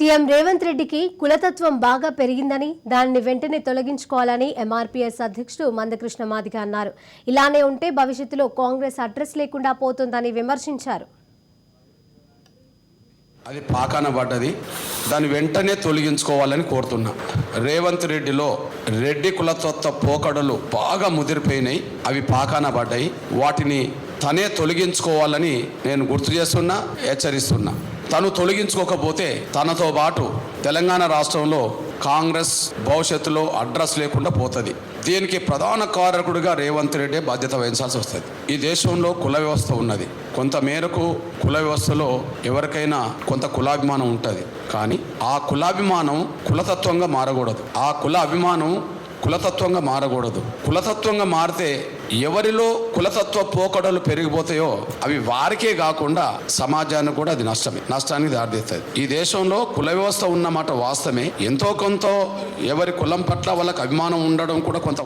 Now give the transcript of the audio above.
CM Revanth రెడ్డికి కులతత్వం బాగా పెరిగిందని దానిని వెంటనే తొలగించుకోవాలని ఎంఆర్పీఎస్ అధ్యక్షుడు మందకృష్ణ మాదిగ అన్నారు. ఇలానే ఉంటే భవిష్యత్తులో కాంగ్రెస్ అడ్రస్ లేకుండా పోతుందని విమర్శించారు. అది పాకాన పడ్డది, దాన్ని వెంటనే తొలగించుకోవాలని కోరుతున్నా. రేవంత్ రెడ్డిలో రెడ్డి కులతత్వ పోకడలు బాగా ముదిరిపోయినాయి, అవి పాకాన పడ్డాయి. వాటిని తనే తొలగించుకోవాలని నేను గుర్తు చేస్తున్నా, హెచ్చరిస్తున్నా. తను తొలగించుకోకపోతే తనతో పాటు తెలంగాణ రాష్ట్రంలో కాంగ్రెస్ భవిష్యత్తులో అడ్రస్ లేకుండా పోతుంది. దీనికి ప్రధాన కారకుడిగా రేవంత్ రెడ్డి బాధ్యత వహించాల్సి వస్తుంది. ఈ దేశంలో కుల వ్యవస్థ ఉన్నది. కొంత మేరకు కుల వ్యవస్థలో ఎవరికైనా కొంత కులాభిమానం ఉంటుంది, కానీ ఆ కులాభిమానం కులతత్వంగా మారకూడదు. ఆ కుల అభిమానం కులతత్వంగా మారకూడదు. కులతత్వంగా మారితే ఎవరిలో కులతత్వ పోకడలు పెరిగిపోతాయో అవి వారికే కాకుండా సమాజానికి కూడా అది నష్టానికి దారితీస్తుంది. ఈ దేశంలో కుల వ్యవస్థ ఉన్నమాట వాస్తవమే. ఎంతో కొంత ఎవరి కులం పట్ల వాళ్ళకి అభిమానం ఉండడం కూడా కొంత